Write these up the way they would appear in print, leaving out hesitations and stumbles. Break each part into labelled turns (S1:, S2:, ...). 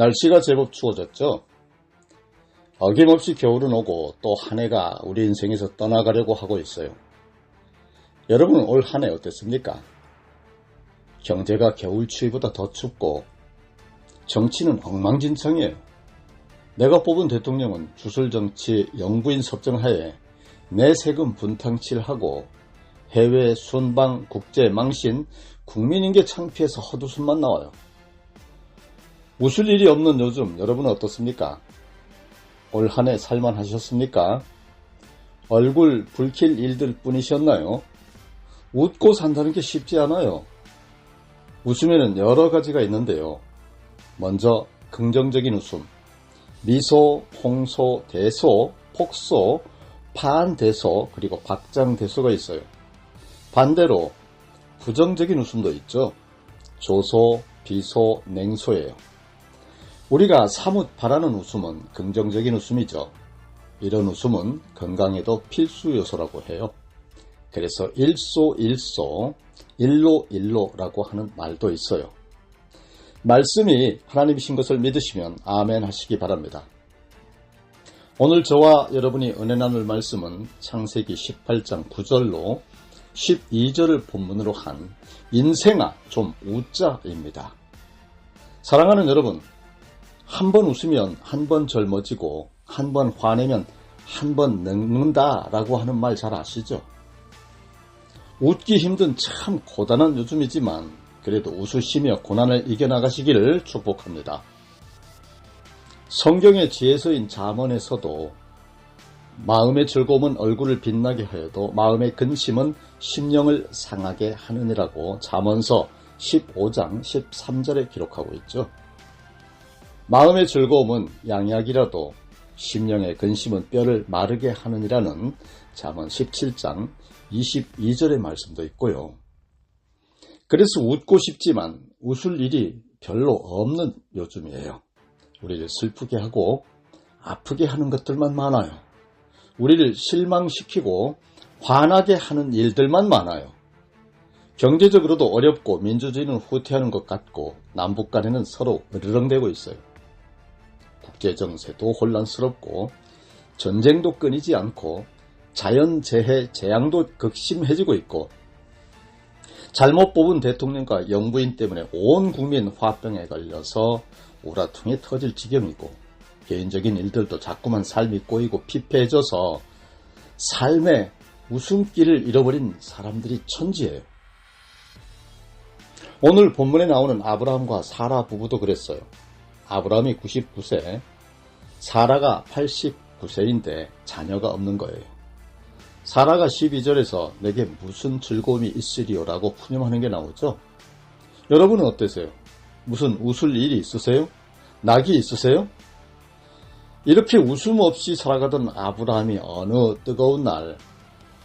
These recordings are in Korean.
S1: 날씨가 제법 추워졌죠? 어김없이 겨울은 오고 또 한 해가 우리 인생에서 떠나가려고 하고 있어요. 여러분은 올 한 해 어땠습니까? 경제가 겨울 추위보다 더 춥고 정치는 엉망진창이에요. 내가 뽑은 대통령은 주술정치 영부인 섭정하에 내 세금 분탕칠하고 해외 순방 국제 망신 국민인계 창피해서 헛웃음만 나와요. 웃을 일이 없는 요즘 여러분은 어떻습니까? 올 한 해 살만하셨습니까? 얼굴 붉힐 일들 뿐이셨나요? 웃고 산다는 게 쉽지 않아요. 웃음에는 여러 가지가 있는데요. 먼저 긍정적인 웃음, 미소, 홍소, 대소, 폭소, 판대소, 그리고 박장대소가 있어요. 반대로 부정적인 웃음도 있죠. 조소, 비소, 냉소예요. 우리가 사뭇 바라는 웃음은 긍정적인 웃음이죠. 이런 웃음은 건강에도 필수 요소라고 해요. 그래서 일소일소, 일로일로라고 하는 말도 있어요. 말씀이 하나님이신 것을 믿으시면 아멘 하시기 바랍니다. 오늘 저와 여러분이 은혜 나눌 말씀은 창세기 18장 9절로 12절을 본문으로 한 인생아 좀 웃자입니다. 사랑하는 여러분, 한 번 웃으면 한 번 젊어지고 한 번 화내면 한 번 늙는다라고 하는 말 잘 아시죠? 웃기 힘든 참 고단한 요즘이지만 그래도 웃으시며 고난을 이겨나가시기를 축복합니다. 성경의 지혜서인 잠언에서도 마음의 즐거움은 얼굴을 빛나게 하여도 마음의 근심은 심령을 상하게 하느니라고 잠언서 15장 13절에 기록하고 있죠. 마음의 즐거움은 양약이라도 심령의 근심은 뼈를 마르게 하느니라는 잠언 17장 22절의 말씀도 있고요. 그래서 웃고 싶지만 웃을 일이 별로 없는 요즘이에요. 우리를 슬프게 하고 아프게 하는 것들만 많아요. 우리를 실망시키고 화나게 하는 일들만 많아요. 경제적으로도 어렵고 민주주의는 후퇴하는 것 같고 남북 간에는 서로 으르렁대고 있어요. 국제정세도 혼란스럽고 전쟁도 끊이지 않고 자연재해, 재앙도 극심해지고 있고 잘못 뽑은 대통령과 영부인 때문에 온 국민 화병에 걸려서 우라통이 터질 지경이고 개인적인 일들도 자꾸만 삶이 꼬이고 피폐해져서 삶의 웃음기를 잃어버린 사람들이 천지예요. 오늘 본문에 나오는 아브라함과 사라 부부도 그랬어요. 아브라함이 99세, 사라가 89세인데 자녀가 없는 거예요. 사라가 12절에서 내게 무슨 즐거움이 있으리요라고 푸념하는 게 나오죠. 여러분은 어떠세요? 무슨 웃을 일이 있으세요? 낙이 있으세요? 이렇게 웃음 없이 살아가던 아브라함이 어느 뜨거운 날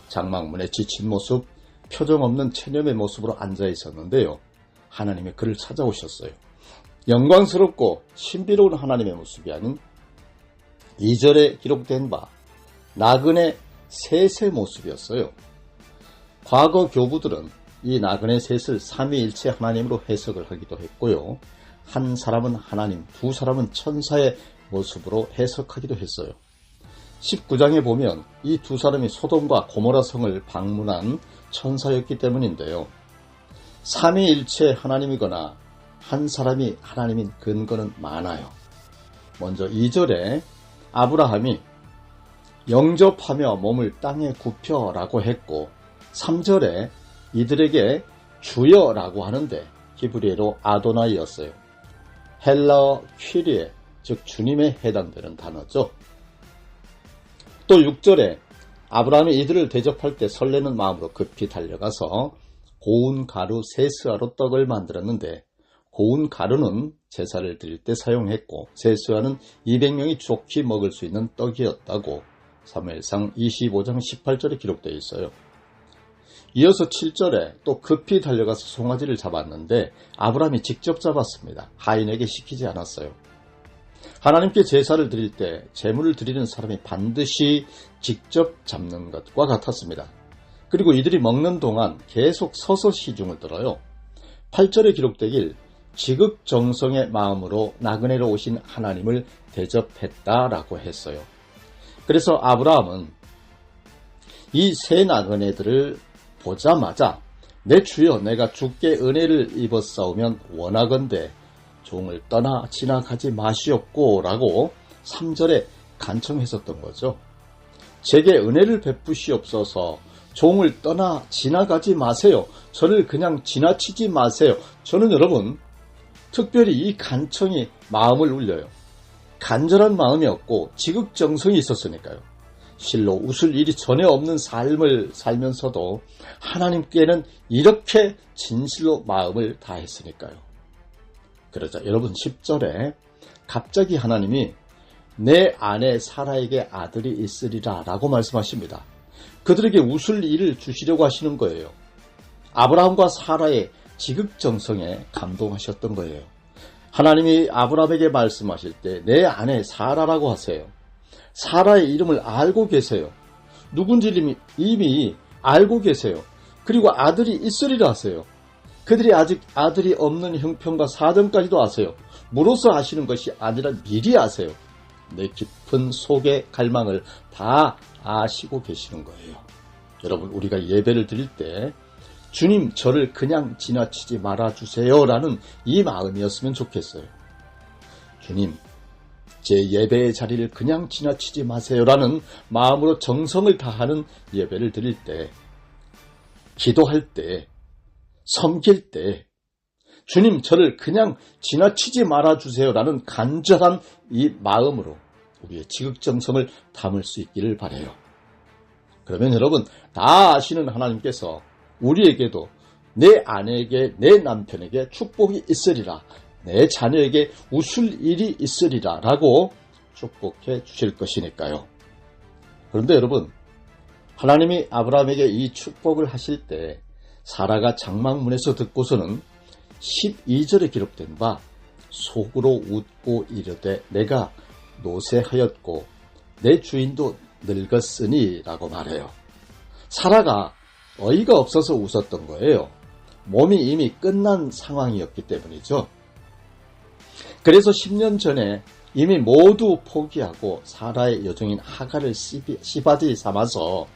S1: 장막문에 지친 모습, 표정 없는 체념의 모습으로 앉아 있었는데요. 하나님이 그를 찾아오셨어요. 영광스럽고 신비로운 하나님의 모습이 아닌 2절에 기록된 바 나그네 셋의 모습이었어요. 과거 교부들은 이 나그네 셋을 삼위일체 하나님으로 해석을 하기도 했고요. 한 사람은 하나님, 두 사람은 천사의 모습으로 해석하기도 했어요. 19장에 보면 이 두 사람이 소돔과 고모라 성을 방문한 천사였기 때문인데요. 삼위일체 하나님이거나 한 사람이 하나님인 근거는 많아요. 먼저 2절에 아브라함이 영접하며 몸을 땅에 굽혀라고 했고 3절에 이들에게 주여라고 하는데 히브리어로 아도나이였어요. 헬라어 퀴리에, 즉 주님에 해당되는 단어죠. 또 6절에 아브라함이 이들을 대접할 때 설레는 마음으로 급히 달려가서 고운 가루 세스아로 떡을 만들었는데 고운 가루는 제사를 드릴 때 사용했고 세스아는 200명이 좋게 먹을 수 있는 떡이었다고 사무엘상 25장 18절에 기록되어 있어요. 이어서 7절에 또 급히 달려가서 송아지를 잡았는데 아브라함이 직접 잡았습니다. 하인에게 시키지 않았어요. 하나님께 제사를 드릴 때 제물을 드리는 사람이 반드시 직접 잡는 것과 같았습니다. 그리고 이들이 먹는 동안 계속 서서 시중을 들어요. 8절에 기록되길 지극정성의 마음으로 나그네로 오신 하나님을 대접했다라고 했어요. 그래서 아브라함은 이 세 나그네들을 보자마자 내 주여 내가 주께 은혜를 입었사오면 원하건대 종을 떠나 지나가지 마시옵고 라고 3절에 간청했었던 거죠. 제게 은혜를 베푸시옵소서. 종을 떠나 지나가지 마세요. 저를 그냥 지나치지 마세요. 저는 여러분 특별히 이 간청이 마음을 울려요. 간절한 마음이었고 지극정성이 있었으니까요. 실로 웃을 일이 전혀 없는 삶을 살면서도 하나님께는 이렇게 진실로 마음을 다했으니까요. 그러자 여러분 10절에 갑자기 하나님이 내 아내 사라에게 아들이 있으리라 라고 말씀하십니다. 그들에게 웃을 일을 주시려고 하시는 거예요. 아브라함과 사라의 지극정성에 감동하셨던 거예요. 하나님이 아브라함에게 말씀하실 때 내 아내 사라라고 하세요. 사라의 이름을 알고 계세요. 누군지 이미 알고 계세요. 그리고 아들이 있으리라 하세요. 그들이 아직 아들이 없는 형편과 사정까지도 아세요. 물어서 아시는 것이 아니라 미리 아세요. 내 깊은 속의 갈망을 다 아시고 계시는 거예요. 여러분 우리가 예배를 드릴 때 주님 저를 그냥 지나치지 말아주세요 라는 이 마음이었으면 좋겠어요. 주님 제 예배의 자리를 그냥 지나치지 마세요 라는 마음으로 정성을 다하는 예배를 드릴 때, 기도할 때, 섬길 때 주님 저를 그냥 지나치지 말아주세요 라는 간절한 이 마음으로 우리의 지극정성을 담을 수 있기를 바라요. 그러면 여러분 다 아시는 하나님께서 우리에게도 내 아내에게 내 남편에게 축복이 있으리라, 내 자녀에게 웃을 일이 있으리라 라고 축복해 주실 것이니까요. 그런데 여러분 하나님이 아브라함에게 이 축복을 하실 때 사라가 장막문에서 듣고서는 12절에 기록된 바 속으로 웃고 이르되 내가 노쇠하였고 내 주인도 늙었으니 라고 말해요. 사라가 어이가 없어서 웃었던 거예요. 몸이 이미 끝난 상황이었기 때문이죠. 그래서 10년 전에 이미 모두 포기하고 사라의 여종인 하갈을 시바지 삼아서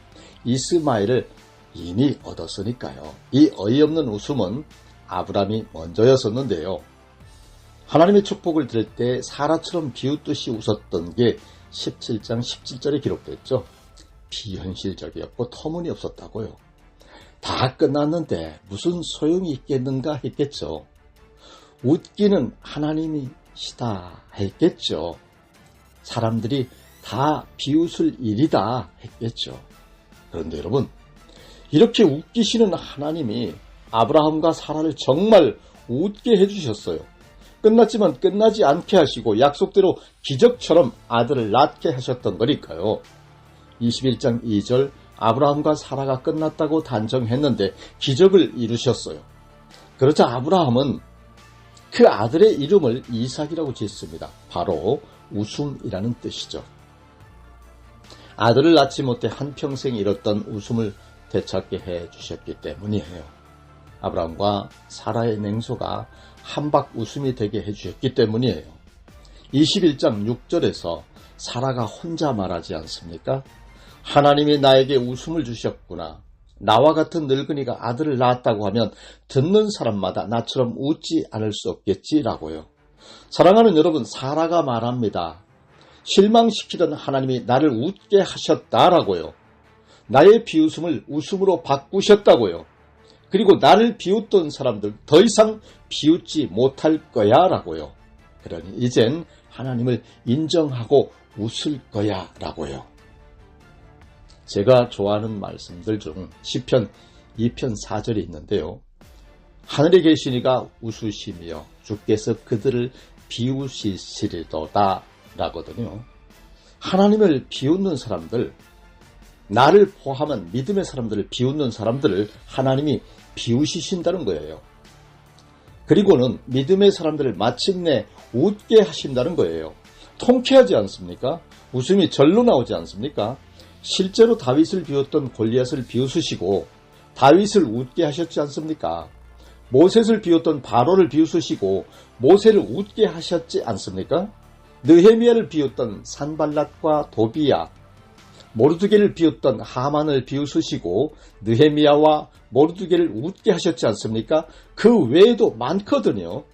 S1: 이스마엘을 이미 얻었으니까요. 이 어이없는 웃음은 아브라함이 먼저였었는데요. 하나님의 축복을 들을 때 사라처럼 비웃듯이 웃었던 게 17장 17절에 기록됐죠. 비현실적이었고 터무니없었다고요. 다 끝났는데 무슨 소용이 있겠는가 했겠죠. 웃기는 하나님이시다 했겠죠. 사람들이 다 비웃을 일이다 했겠죠. 그런데 여러분 이렇게 웃기시는 하나님이 아브라함과 사라를 정말 웃게 해주셨어요. 끝났지만 끝나지 않게 하시고 약속대로 기적처럼 아들을 낳게 하셨던 거니까요. 21장 2절 아브라함과 사라가 끝났다고 단정했는데 기적을 이루셨어요. 그러자 아브라함은 그 아들의 이름을 이삭이라고 지었습니다. 바로 웃음이라는 뜻이죠. 아들을 낳지 못해 한평생 잃었던 웃음을 되찾게 해주셨기 때문이에요. 아브라함과 사라의 냉소가 한박 웃음이 되게 해주셨기 때문이에요. 21장 6절에서 사라가 혼자 말하지 않습니까? 하나님이 나에게 웃음을 주셨구나. 나와 같은 늙은이가 아들을 낳았다고 하면 듣는 사람마다 나처럼 웃지 않을 수 없겠지라고요. 사랑하는 여러분, 사라가 말합니다. 실망시키던 하나님이 나를 웃게 하셨다라고요. 나의 비웃음을 웃음으로 바꾸셨다고요. 그리고 나를 비웃던 사람들 더 이상 비웃지 못할 거야 라고요. 그러니 이젠 하나님을 인정하고 웃을 거야 라고요. 제가 좋아하는 말씀들 중 시편 2편 4절이 있는데요. 하늘에 계시니가 웃으시며 주께서 그들을 비웃으시리로다 라거든요. 하나님을 비웃는 사람들, 나를 포함한 믿음의 사람들을 비웃는 사람들을 하나님이 비웃으신다는 거예요. 그리고는 믿음의 사람들을 마침내 웃게 하신다는 거예요. 통쾌하지 않습니까? 웃음이 절로 나오지 않습니까? 실제로 다윗을 비웃던 골리앗을 비웃으시고 다윗을 웃게 하셨지 않습니까? 모셋을 비웃던 바로를 비웃으시고 모세를 웃게 하셨지 않습니까? 느헤미야를 비웃던 산발랏과 도비야, 모르드게를 비웃던 하만을 비웃으시고 느헤미야와 모르드게를 웃게 하셨지 않습니까? 그 외에도 많거든요.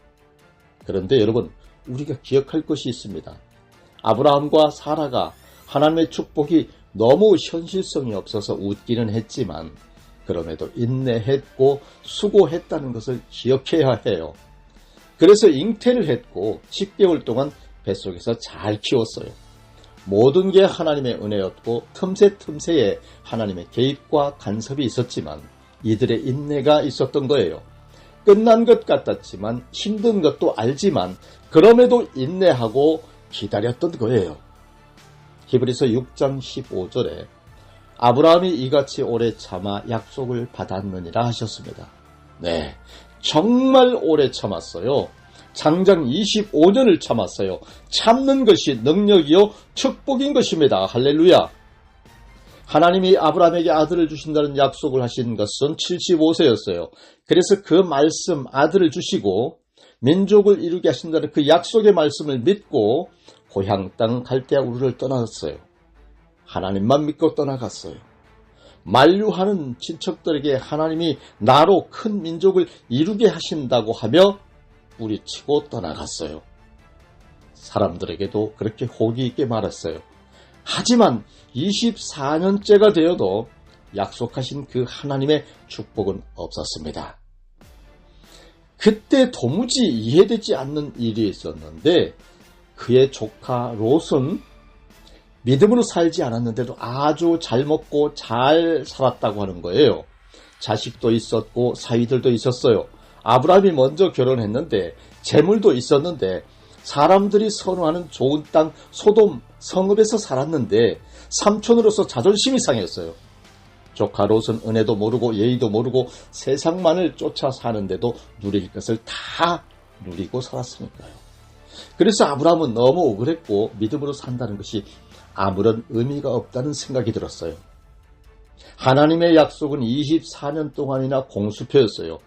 S1: 그런데 여러분, 우리가 기억할 것이 있습니다. 아브라함과 사라가 하나님의 축복이 너무 현실성이 없어서 웃기는 했지만 그럼에도 인내했고 수고했다는 것을 기억해야 해요. 그래서 잉태를 했고 10개월 동안 뱃속에서 잘 키웠어요. 모든 게 하나님의 은혜였고 틈새틈새에 하나님의 개입과 간섭이 있었지만 이들의 인내가 있었던 거예요. 끝난 것 같았지만 힘든 것도 알지만 그럼에도 인내하고 기다렸던 거예요. 히브리서 6장 15절에 아브라함이 이같이 오래 참아 약속을 받았느니라 하셨습니다. 네, 정말 오래 참았어요. 장장 25년을 참았어요. 참는 것이 능력이요 축복인 것입니다. 할렐루야. 하나님이 아브라함에게 아들을 주신다는 약속을 하신 것은 75세였어요. 그래서 그 말씀 아들을 주시고 민족을 이루게 하신다는 그 약속의 말씀을 믿고 고향 땅 갈대아 우르를 떠났어요. 하나님만 믿고 떠나갔어요. 만류하는 친척들에게 하나님이 나로 큰 민족을 이루게 하신다고 하며 뿌리치고 떠나갔어요. 사람들에게도 그렇게 호기 있게 말했어요. 하지만 24년째가 되어도 약속하신 그 하나님의 축복은 없었습니다. 그때 도무지 이해되지 않는 일이 있었는데 그의 조카 롯은 믿음으로 살지 않았는데도 아주 잘 먹고 잘 살았다고 하는 거예요. 자식도 있었고 사위들도 있었어요. 아브라함이 먼저 결혼했는데 재물도 있었는데 사람들이 선호하는 좋은 땅 소돔 성읍에서 살았는데 삼촌으로서 자존심이 상했어요. 조카 롯은 은혜도 모르고 예의도 모르고 세상만을 쫓아 사는데도 누릴 것을 다 누리고 살았으니까요. 그래서 아브라함은 너무 억울했고 믿음으로 산다는 것이 아무런 의미가 없다는 생각이 들었어요. 하나님의 약속은 24년 동안이나 공수표였어요.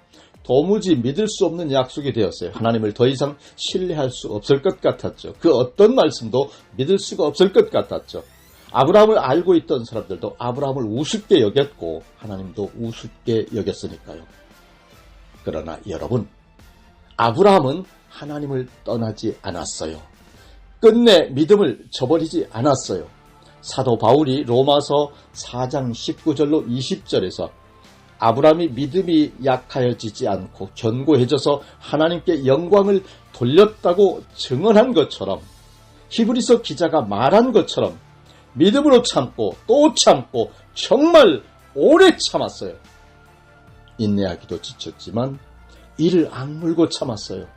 S1: 도무지 믿을 수 없는 약속이 되었어요. 하나님을 더 이상 신뢰할 수 없을 것 같았죠. 그 어떤 말씀도 믿을 수가 없을 것 같았죠. 아브라함을 알고 있던 사람들도 아브라함을 우습게 여겼고 하나님도 우습게 여겼으니까요. 그러나 여러분, 아브라함은 하나님을 떠나지 않았어요. 끝내 믿음을 저버리지 않았어요. 사도 바울이 로마서 4장 19절로 20절에서 아브라함이 믿음이 약하여지지 않고 견고해져서 하나님께 영광을 돌렸다고 증언한 것처럼 히브리서 기자가 말한 것처럼 믿음으로 참고 또 참고 정말 오래 참았어요. 인내하기도 지쳤지만 이를 악물고 참았어요.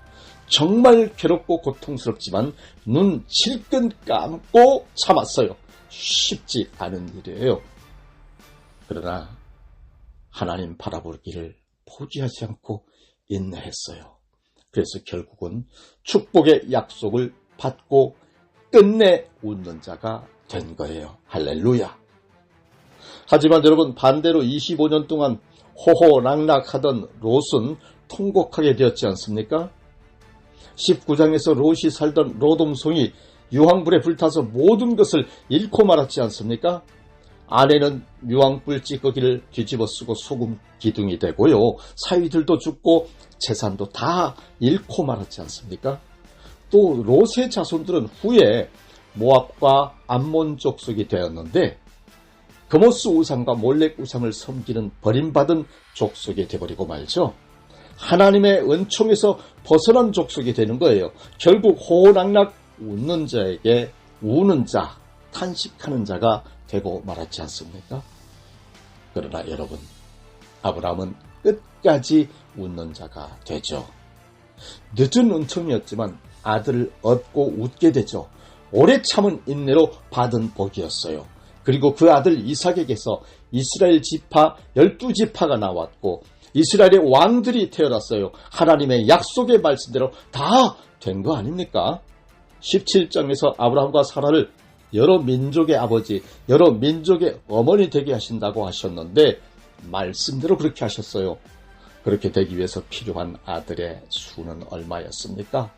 S1: 정말 괴롭고 고통스럽지만 눈 질끈 감고 참았어요. 쉽지 않은 일이에요. 그러나 하나님 바라보기를 포기하지 않고 인내했어요. 그래서 결국은 축복의 약속을 받고 끝내 웃는 자가 된 거예요. 할렐루야. 하지만 여러분, 반대로 25년 동안 호호락락하던 롯은 통곡하게 되었지 않습니까? 19장에서 롯이 살던 로돔송이 유황불에 불타서 모든 것을 잃고 말았지 않습니까? 아내는 유황불 찌꺼기를 뒤집어 쓰고 소금 기둥이 되고요. 사위들도 죽고 재산도 다 잃고 말았지 않습니까? 또 롯의 자손들은 후에 모압과 암몬 족속이 되었는데 그모스 우상과 몰렉 우상을 섬기는 버림받은 족속이 되어버리고 말죠. 하나님의 은총에서 벗어난 족속이 되는 거예요. 결국 호호락락 웃는 자에게 우는 자, 탄식하는 자가 되고 말았지 않습니까? 그러나 여러분, 아브라함은 끝까지 웃는 자가 되죠. 늦은 은총이었지만 아들을 얻고 웃게 되죠. 오래 참은 인내로 받은 복이었어요. 그리고 그 아들 이삭에게서 이스라엘 지파 12지파가 나왔고 이스라엘의 왕들이 태어났어요. 하나님의 약속의 말씀대로 다 된 거 아닙니까? 17장에서 아브라함과 사라를 여러 민족의 아버지, 여러 민족의 어머니 되게 하신다고 하셨는데 말씀대로 그렇게 하셨어요. 그렇게 되기 위해서 필요한 아들의 수는 얼마였습니까?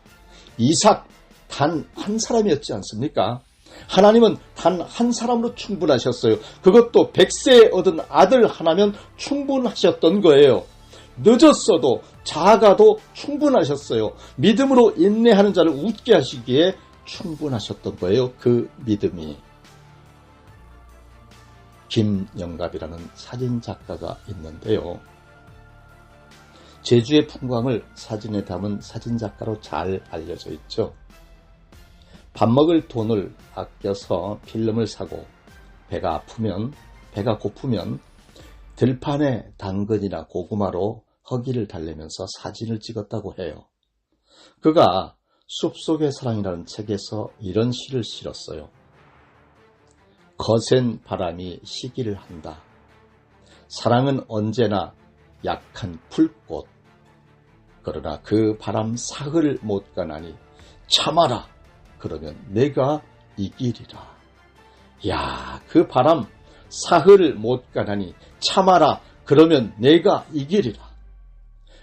S1: 이삭 단 한 사람이었지 않습니까? 하나님은 단 한 사람으로 충분하셨어요. 그것도 100세에 얻은 아들 하나면 충분하셨던 거예요. 늦었어도 작아도 충분하셨어요. 믿음으로 인내하는 자를 웃게 하시기에 충분하셨던 거예요. 그 믿음이. 김영갑이라는 사진작가가 있는데요. 제주의 풍광을 사진에 담은 사진작가로 잘 알려져 있죠. 밥 먹을 돈을 아껴서 필름을 사고 배가 고프면 들판에 당근이나 고구마로 허기를 달래면서 사진을 찍었다고 해요. 그가 숲속의 사랑이라는 책에서 이런 시를 실었어요. 거센 바람이 시기를 한다. 사랑은 언제나 약한 풀꽃. 그러나 그 바람 사흘 못 가나니 참아라. 그러면 내가 이기리라. 야, 그 바람 사흘 못 가나니 참아라. 그러면 내가 이기리라.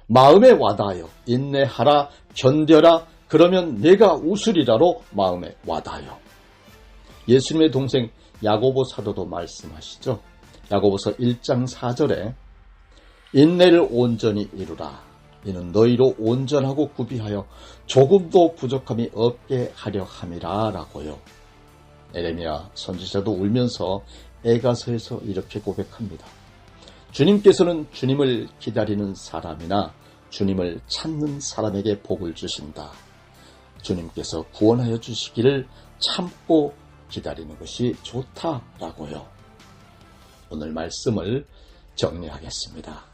S1: 마음에 와닿아요. 인내하라. 견뎌라. 그러면 내가 웃으리라로 마음에 와닿아요. 예수님의 동생 야고보 사도도 말씀하시죠. 야고보서 1장 4절에 인내를 온전히 이루라. 이는 너희로 온전하고 구비하여 조금도 부족함이 없게 하려 함이라 라고요. 에레미야 선지자도 울면서 에가서에서 이렇게 고백합니다. 주님께서는 주님을 기다리는 사람이나 주님을 찾는 사람에게 복을 주신다. 주님께서 구원하여 주시기를 참고 기다리는 것이 좋다라고요. 오늘 말씀을 정리하겠습니다.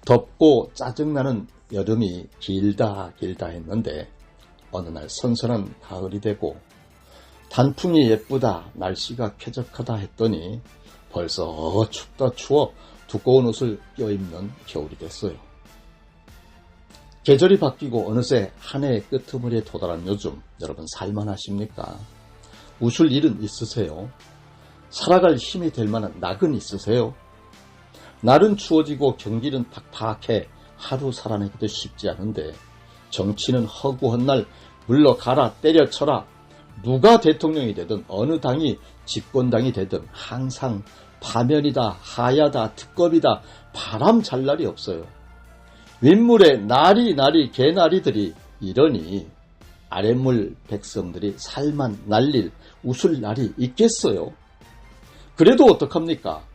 S1: 덥고 짜증나는 여름이 길다 했는데 어느 날 선선한 가을이 되고 단풍이 예쁘다, 날씨가 쾌적하다 했더니 벌써 춥다 추워 두꺼운 옷을 껴입는 겨울이 됐어요. 계절이 바뀌고 어느새 한 해의 끄트머리에 도달한 요즘 여러분 살만하십니까? 웃을 일은 있으세요? 살아갈 힘이 될 만한 낙은 있으세요? 날은 추워지고 경기는 팍팍해 하루 살아내기도 쉽지 않은데 정치는 허구한 날 물러가라 때려쳐라. 누가 대통령이 되든 어느 당이 집권당이 되든 항상 파면이다, 하야다, 특검이다, 바람 잘 날이 없어요. 윗물에 나리 개나리들이 이러니 아랫물 백성들이 살만 날릴 웃을 날이 있겠어요? 그래도 어떡합니까?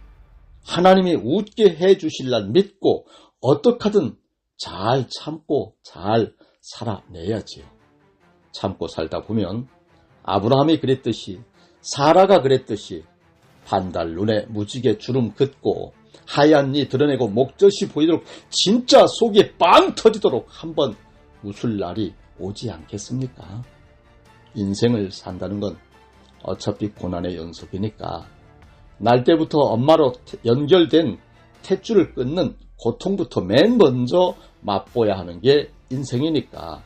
S1: 하나님이 웃게 해주실 날 믿고 어떡하든 잘 참고 잘 살아내야지요. 참고 살다 보면 아브라함이 그랬듯이 사라가 그랬듯이 반달 눈에 무지개 주름 긋고 하얀 니 드러내고 목젖이 보이도록 진짜 속이 빵 터지도록 한번 웃을 날이 오지 않겠습니까? 인생을 산다는 건 어차피 고난의 연속이니까 날 때부터 엄마로 연결된 탯줄을 끊는 고통부터 맨 먼저 맛보야 하는 게 인생이니까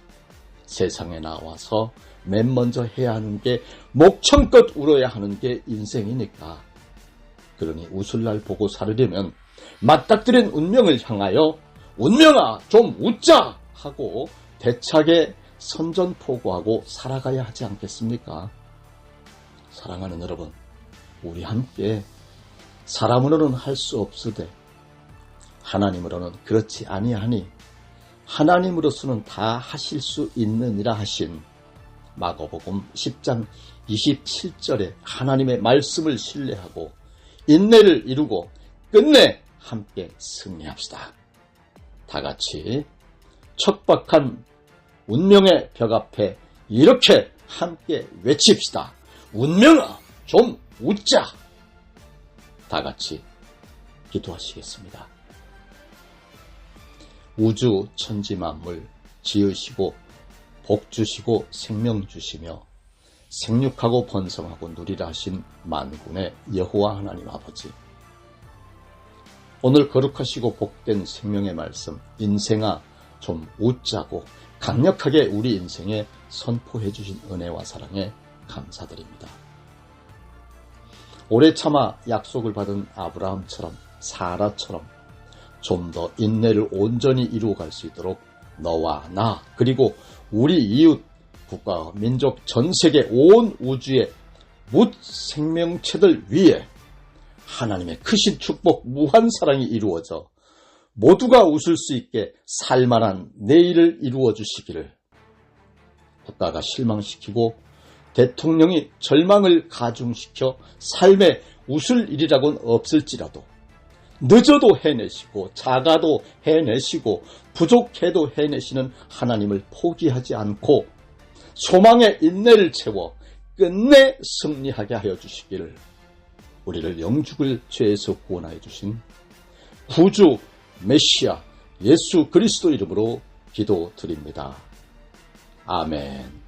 S1: 세상에 나와서 맨 먼저 해야 하는 게 목청껏 울어야 하는 게 인생이니까 그러니 웃을 날 보고 살으려면 맞닥뜨린 운명을 향하여 운명아 좀 웃자 하고 대차게 선전포고하고 살아가야 하지 않겠습니까? 사랑하는 여러분, 우리 함께 사람으로는 할 수 없으되 하나님으로는 그렇지 아니하니 하나님으로서는 다 하실 수 있느니라 하신 마가복음 10장 27절에 하나님의 말씀을 신뢰하고 인내를 이루고 끝내 함께 승리합시다. 다 같이 척박한 운명의 벽 앞에 이렇게 함께 외칩시다. 운명아 좀 웃자. 다 같이 기도하시겠습니다. 우주 천지 만물 지으시고 복 주시고 생명 주시며 생육하고 번성하고 누리라 하신 만군의 여호와 하나님 아버지, 오늘 거룩하시고 복된 생명의 말씀 인생아 좀 웃자고 강력하게 우리 인생에 선포해 주신 은혜와 사랑에 감사드립니다. 오래 참아 약속을 받은 아브라함처럼 사라처럼 좀 더 인내를 온전히 이루어갈 수 있도록 너와 나 그리고 우리 이웃, 국가, 민족, 전 세계 온 우주의 뭇 생명체들 위에 하나님의 크신 축복, 무한 사랑이 이루어져 모두가 웃을 수 있게 살만한 내일을 이루어 주시기를, 국가가 실망시키고 대통령이 절망을 가중시켜 삶에 웃을 일이라고는 없을지라도 늦어도 해내시고 작아도 해내시고 부족해도 해내시는 하나님을 포기하지 않고 소망의 인내를 채워 끝내 승리하게 하여 주시기를, 우리를 영죽을 죄에서 구원하여 주신 구주 메시아 예수 그리스도 이름으로 기도드립니다. 아멘.